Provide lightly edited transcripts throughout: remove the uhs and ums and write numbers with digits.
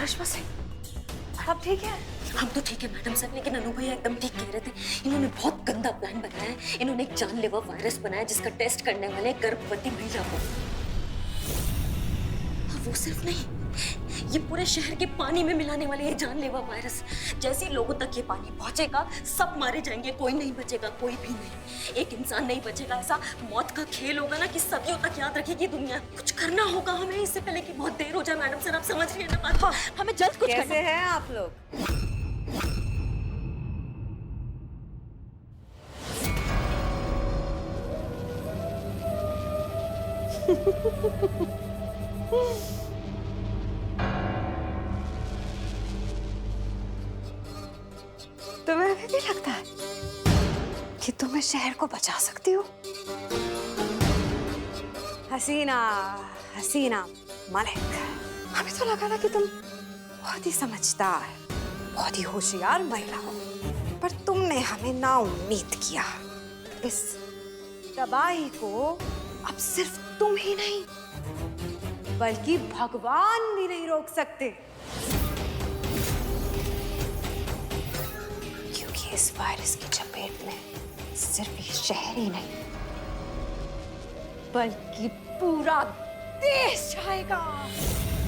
करिश्मा सिंह, अब ठीक है? हम तो ठीक है मैडम सर, लेकिन अनु भैया एकदम ठीक कह रहे थे। इन्होंने बहुत गंदा प्लान बनाया है। इन्होंने एक जानलेवा वायरस बनाया जिसका टेस्ट करने वाले गर्भवती महिला को। और वो सिर्फ नहीं, ये पूरे शहर के पानी में मिलाने वाले ये जानलेवा वायरस। जैसे ही लोगों तक ये पानी पहुंचेगा, सब मारे जाएंगे, कोई नहीं बचेगा, कोई भी नहीं। एक इंसान नहीं बचेगा। ऐसा मौत का खेल होगा ना कि सदियों तक याद रखेगी दुनिया। कुछ करना होगा हमें इससे पहले कि बहुत देर हो जाए मैडम सर, आप समझ रही है ना बात? हमें जल्द कुछ कैसे हैं आप लोग? तुम्हें अभी भी लगता है कि तुम इस शहर को बचा सकती हो? हसीना, हसीना मलिक, हमें तो लगा था कि तुम बहुत ही समझदार, बहुत ही होशियार महिला हो, पर तुमने हमें नाउम्मीद किया। इस तबाही को अब सिर्फ तुम ही नहीं, बल्कि भगवान भी नहीं रोक सकते, क्योंकि इस वायरस की चपेट में सिर्फ ये शहर ही नहीं, बल्कि पूरा देश आएगा।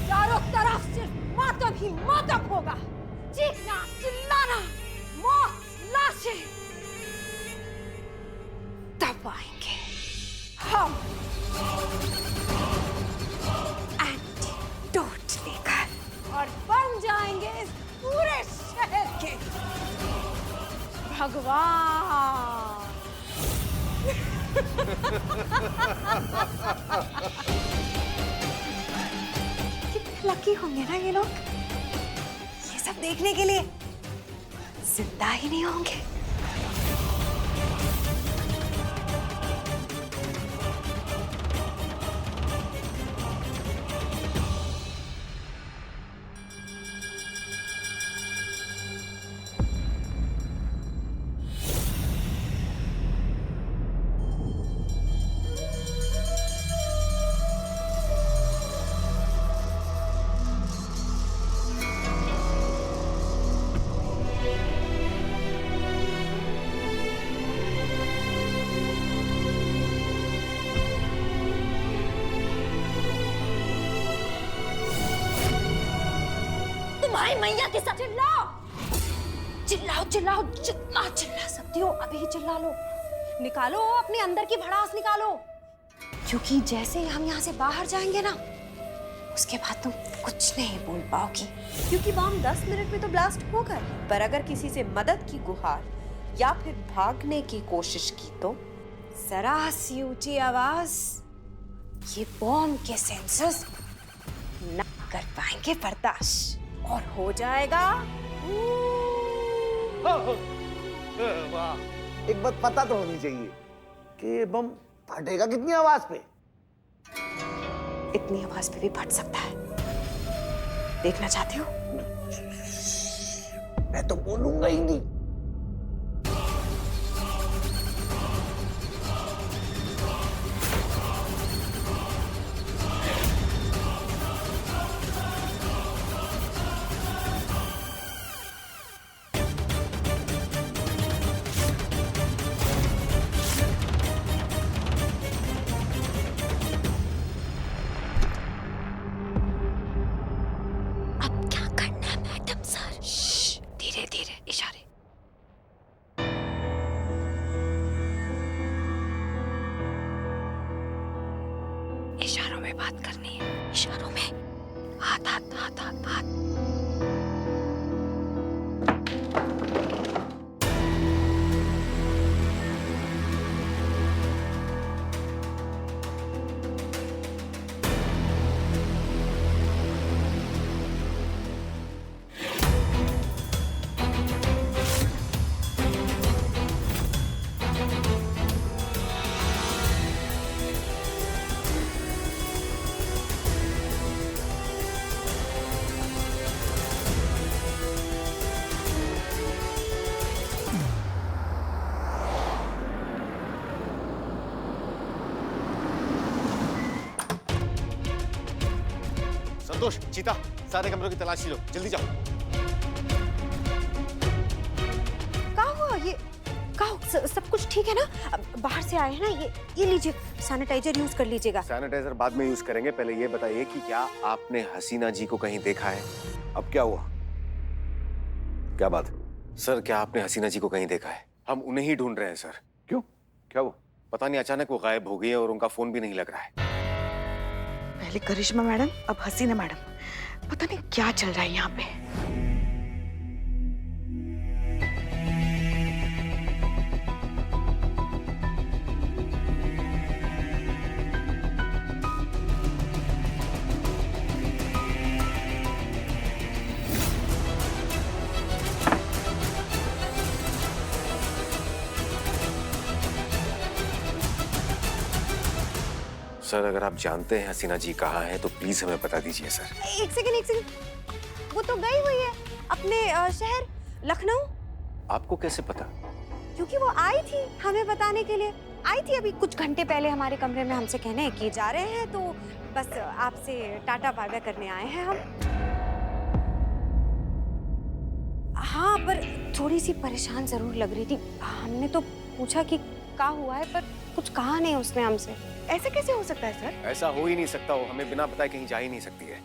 चारों तरफ सिर्फ मातम ही मातम होगा, चीखना, चिल्लाना, मौत, लाशें। तब आएंगे हम एंटीडोट लेकर और बन जाएंगे इस पूरे शहर के भगवान। कितने लकी होंगे ना ये लोग, ये सब देखने के लिए जिंदा ही नहीं होंगे। तुम्हारी मैया के साथ चिल्लाओ, चिल्लाओ, चिल्लाओ, जितना चिल्ला सकती हो अभी चिल्ला लो। निकालो अपने अंदर की भड़ास निकालो, क्योंकि जैसे ही हम यहाँ से बाहर जाएंगे ना, उसके बाद तुम कुछ नहीं बोल पाओगी, क्योंकि बम 10 मिनट में तो ब्लास्ट होगा। पर अगर किसी से मदद की गुहार या फिर भागने की कोशिश की तो जरा सी ऊंची आवाज, ये बॉम्ब के सेंसर्स न कर पाएंगे बर्दाश्त, और हो जाएगा। वाह, एक बात पता तो होनी चाहिए कि ये बम फटेगा कितनी आवाज पे? इतनी आवाज पे भी फट सकता है। देखना चाहते हो? मैं तो बोलूंगा ही नहीं। इशारों में बात करनी है, इशारों में। हाथ हाथ हाथ हाथ हाथ। प्रदोष, चीता, सारे कमरों की तलाशी लो, जल्दी जाओ। कहाँ हुआ ये? कहाँ सब कुछ ठीक है ना? अब बाहर से आए हैं ना, ये लीजिए, सैनिटाइजर यूज कर लीजिएगा। सैनिटाइजर बाद में यूज करेंगे, पहले ये बताइए कि क्या आपने हसीना जी को कहीं देखा है? अब क्या हुआ? क्या बात? सर, क्या आपने हसीना जी को कहीं देखा है? हम उन्हें ही ढूंढ रहे हैं सर। क्यों? क्या हुआ? पता नहीं, अचानक वो गायब हो गई है और उनका फोन भी नहीं लग रहा है। पहले करिश्मा मैडम, अब हसीना मैडम। पता नहीं क्या चल रहा है यहाँ पे। सर, अगर आप जानते हैं हसीना जी कहाँ हैं तो प्लीज हमें बता दीजिए सर। एक सेकंड, वो तो गई हुई है अपने शहर लखनऊ। आपको कैसे पता? क्योंकि वो आई थी हमें बताने के लिए। आई थी अभी कुछ घंटे पहले हमारे कमरे में हमसे कहने कि जा रहे हैं, तो बस आपसे टाटा बाय बाय करने आए हैं हम। हाँ, पर थोड़ी सी परेशान जरूर लग रही थी। हमने तो पूछा कि क्या हुआ है, पर कुछ कहा नहीं उसने हमसे। ऐसे कैसे हो सकता है सर? ऐसा हो ही नहीं सकता, वो हमें बिना बताए कहीं जा ही नहीं सकती है।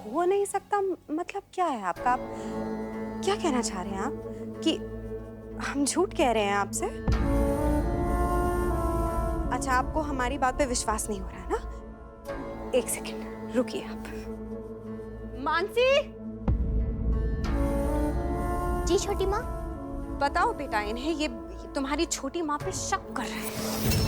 हो नहीं सकता मतलब क्या है आपका? आप क्या कहना चाह रहे हैं आप कि हम झूठ कह रहे हैं आपसे? अच्छा, आपको हमारी बात पे विश्वास नहीं हो रहा है ना? एक सेकंड रुकिए आप। मानसी! जी छोटी माँ। बताओ बेटा, इन्हें ये तुम्हारी छोटी माँ पे शक कर रहे हैं।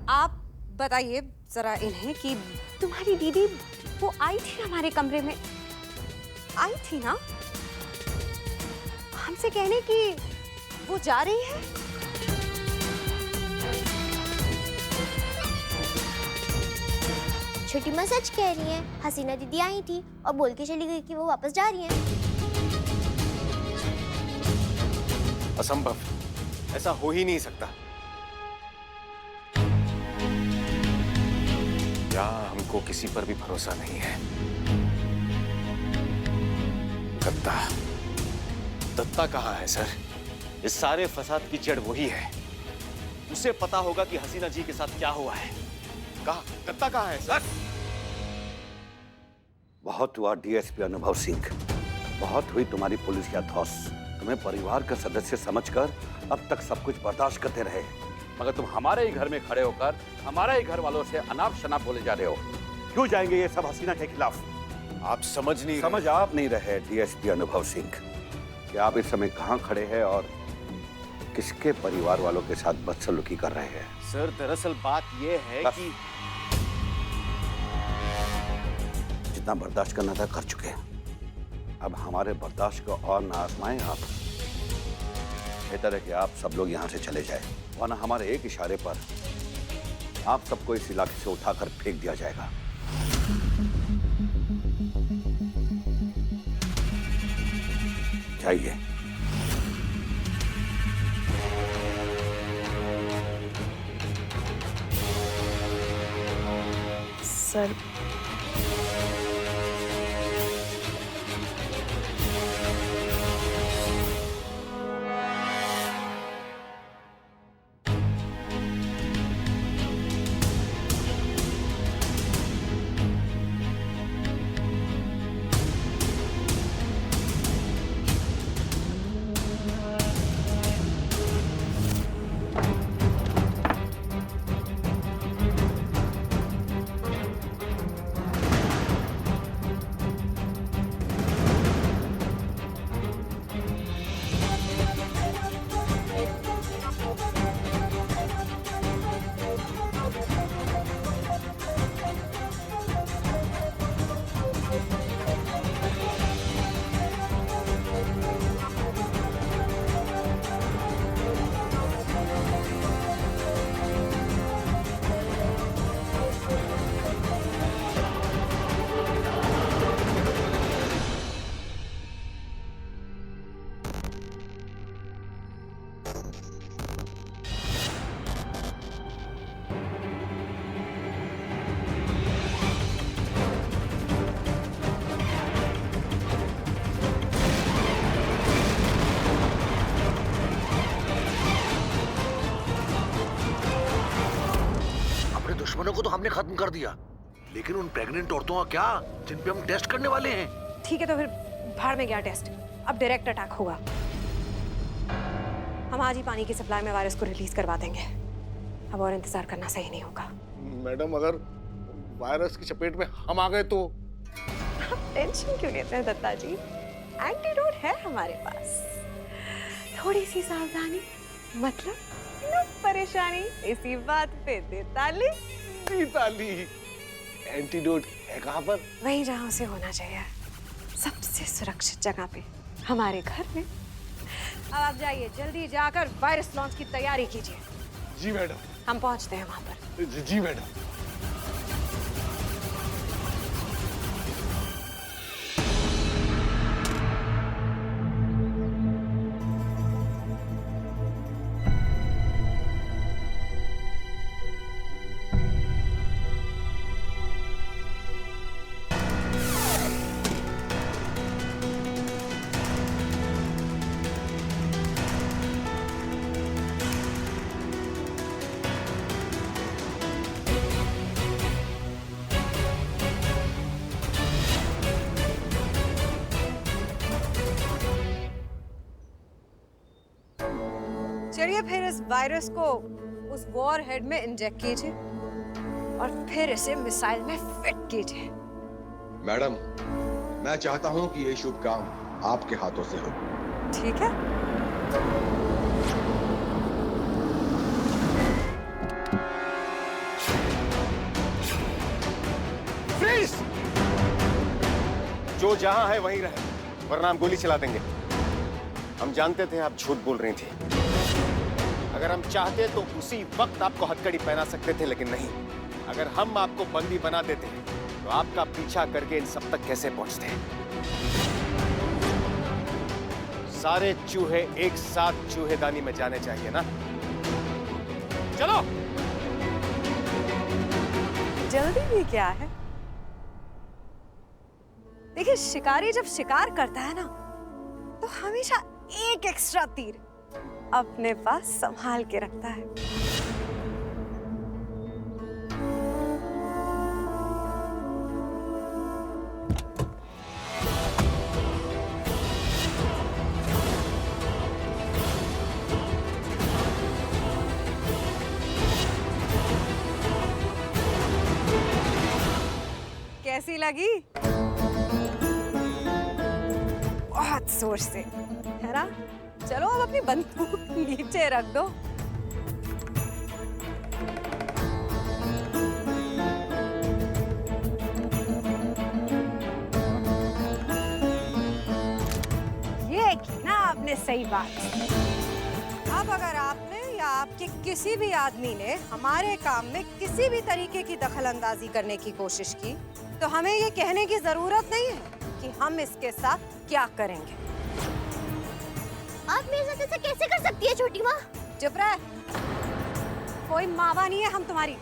आप बताइए जरा इन्हें कि तुम्हारी दीदी वो आई थी हमारे कमरे में, आई थी ना हमसे कहने कि वो जा रही है। छोटी माँ सच कह रही है, हसीना दीदी आई थी और बोल के चली गई कि वो वापस जा रही हैं। असंभव, ऐसा हो ही नहीं सकता। या हमको किसी पर भी भरोसा नहीं है। दत्ता कहाँ है सर? इस सारे फसाद की जड़ वही है। उसे पता होगा कि हसीना जी के साथ क्या हुआ है। दत्ता कहाँ है सर? बहुत हुआ डीएसपी अनुभव सिंह, बहुत हुई तुम्हारी पुलिस की अथौस। तुम्हें परिवार का सदस्य समझकर अब तक सब कुछ बर्दाश्त करते रहे, मगर तुम हमारे ही घर में खड़े होकर हमारे ही घर वालों से अनाप शनाप बोले जा रहे हो। क्यों जाएंगे ये सब हसीना के खिलाफ? आप समझ आप नहीं रहे डीएसपी अनुभव सिंह कि आप इस समय कहाँ खड़े हैं और किसके परिवार वालों के साथ बदसलूकी कर रहे हैं। सर, दरअसल बात ये है कि जितना बर्दाश्त करना था कर चुके हैं। अब हमारे बर्दाश्त को और ना आजमाएं आप। बेहतर है कि आप सब लोग यहाँ से चले जाएं, वरना हमारे एक इशारे पर आप सबको इस इलाके से उठाकर फेंक दिया जाएगा। जाइए। सर, दुश्मनों को तो हमने खत्म कर दिया, लेकिन उन प्रेग्नेंट औरतों का क्या, जिन पे हम टेस्ट करने वाले हैं? ठीक है तो फिर भाड़ में गया टेस्ट, अब डायरेक्ट अटैक होगा। हम आज ही पानी की सप्लाई में वायरस को रिलीज करवा देंगे। अब और इंतजार करना सही नहीं होगा। मैडम, अगर वायरस की चपेट में हम आ गए तो? आप टेंशन क्यों लेते हैं दत्ता जी, एंटीडोट है हमारे पास। थोड़ी सी सावधानी, मतलब नो परेशानी। इसी बात पे दे ताली। ताली। एंटीडोट है कहाँ पर? वहीं जहाँ उसे होना चाहिए, सबसे सुरक्षित जगह पे, हमारे घर में। अब आप जाइए, जल्दी जाकर वायरस लॉन्च की तैयारी कीजिए। जी मैडम। हम पहुंचते हैं वहां पर। जी मैडम। चलिए फिर इस वायरस को उस वॉर हेड में इंजेक्ट कीजिए और फिर इसे मिसाइल में फिट कीजिए। मैडम, मैं चाहता हूं कि ये शुभ काम आपके हाथों से हो। ठीक है। फ्रीज! जो जहां है वहीं रहे, वरना हम गोली चला देंगे। हम जानते थे आप झूठ बोल रही थी। अगर हम चाहते तो उसी वक्त आपको हथकड़ी पहना सकते थे, लेकिन नहीं। अगर हम आपको बंदी बना देते तो आपका पीछा करके इन सब तक कैसे पहुंचते? सारे चूहे एक साथ चूहेदानी में जाने चाहिए ना। चलो। जल्दी भी क्या है? देखिए, शिकारी जब शिकार करता है ना, तो हमेशा एक एक्स्ट्रा तीर अपने पास संभाल के रखता है। कैसी लगी? बहुत जोर से, है ना? चलो अब अपनी बंदूक नीचे रख दो। ये की ना आपने सही बात। अब अगर आपने या आपके किसी भी आदमी ने हमारे काम में किसी भी तरीके की दखलंदाजी करने की कोशिश की, तो हमें ये कहने की जरूरत नहीं है कि हम इसके साथ क्या करेंगे। आप मेरे साथ ऐसा कैसे कर सकती है छोटी माँ? चुप रह। कोई मावा नहीं है हम तुम्हारी।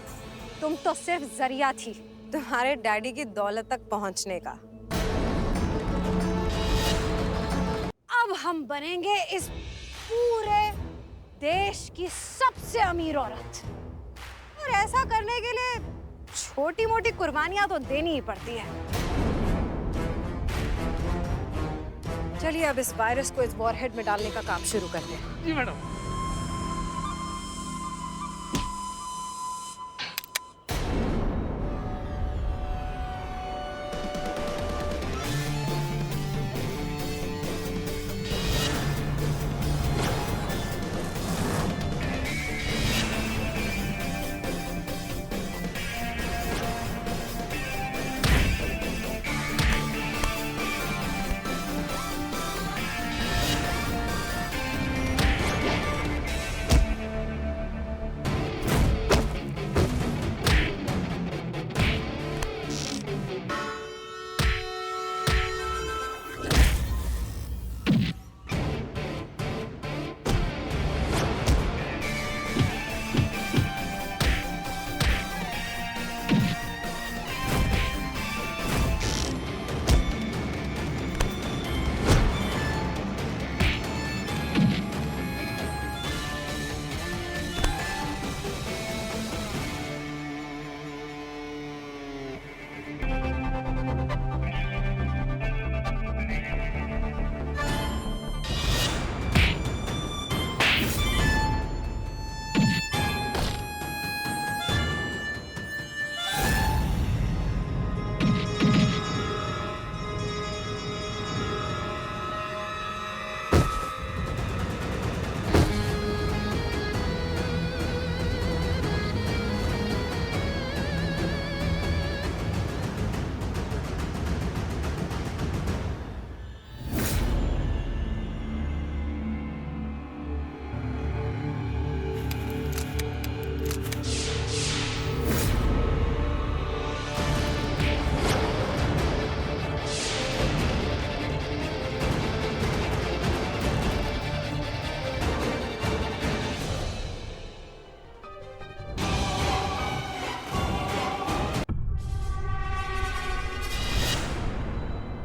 तुम तो सिर्फ जरिया थी तुम्हारे डैडी की दौलत तक पहुंचने का। अब हम बनेंगे इस पूरे देश की सबसे अमीर औरत, और ऐसा करने के लिए छोटी मोटी कुर्बानियां तो देनी ही पड़ती है। चलिए अब इस वायरस को इस वॉरहेड में डालने का काम शुरू करते हैं। जी मैडम।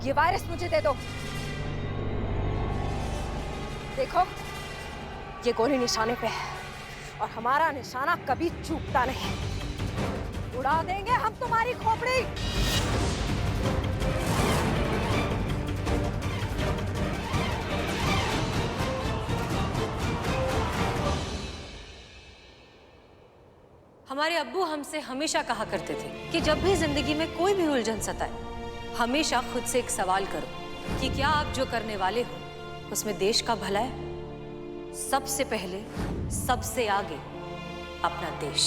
ये वायरस मुझे दे दो। देखो, ये गोली निशाने पे है और हमारा निशाना कभी चूकता नहीं। उड़ा देंगे हम तुम्हारी खोपड़ी। हमारे अब्बू हमसे हमेशा कहा करते थे कि जब भी जिंदगी में कोई भी उलझन सताए, हमेशा खुद से एक सवाल करो कि क्या आप जो करने वाले हो उसमें देश का भला है? सबसे पहले, सबसे आगे अपना देश।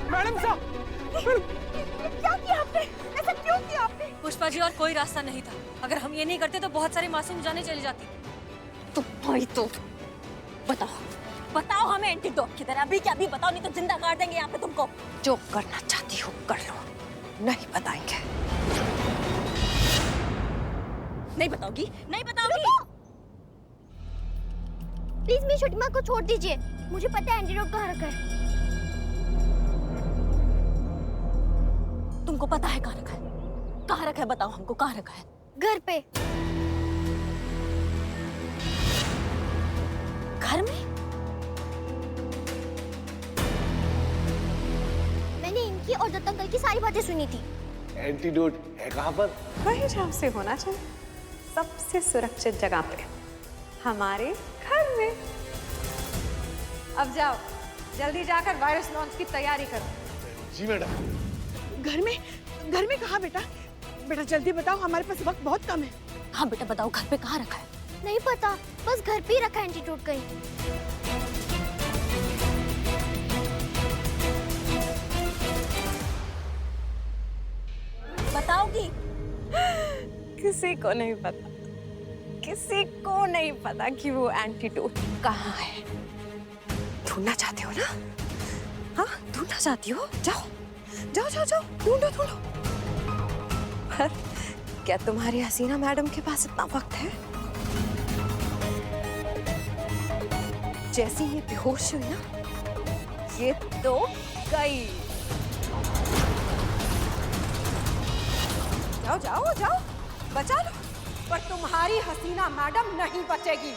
मैडम साहब, क्या किया आपने? ऐसा क्यों किया आपने? पुष्पा जी, और कोई रास्ता नहीं था। अगर हम ये नहीं करते तो बहुत सारी मासूम जानें चली जाती। तो भाई तो बताओ हमें एंटीडोट किधर है? अभी क्या अभी बताओ, नहीं तो जिंदा काट देंगे यहाँ पे तुमको। जो करना चाहती हो कर लो, नहीं बताएंगे। नहीं बताओगी? नहीं बताओगी? प्लीज मेरी छोटी माँ को छोड़ दीजिए, मुझे पता है एंटीडोट कहाँ रखा है। तुमको पता है कहाँ रखा है? कहाँ रखा है बताओ हमको, कहाँ रखा है? घर पे। घर में? मैंने इनकी और दत्त अंकल की सारी बातें सुनी थी। एंटीडोट है कहाँ पर? वही जहाँ से होना चाहिए, सबसे सुरक्षित जगह पे, हमारे घर में। अब जाओ, जल्दी जाकर वायरस लॉन्च की तैयारी करो। जी मैडम। घर में कहाँ बेटा? बेटा जल्दी बताओ, हमारे पास वक्त बहुत कम है। हाँ बेटा बताओ, घर पे कहाँ रखा है? नहीं पता, बस घर पे ही रखा है एंटीडोट कहीं। बताओगी? किसी को नहीं पता, किसी को नहीं पता कि वो एंटीडोट कहाँ है। ढूंढना चाहते हो ना? हाँ, ढूंढना चाहती हो? जाओ जाओ जाओ जाओ, ढूंढो ढूंढो। पर क्या तुम्हारी हसीना मैडम के पास इतना वक्त है? जैसी ये बेहोश हुई ना, ये तो गई। जाओ जाओ जाओ, बचा लो, पर तुम्हारी हसीना मैडम नहीं बचेगी।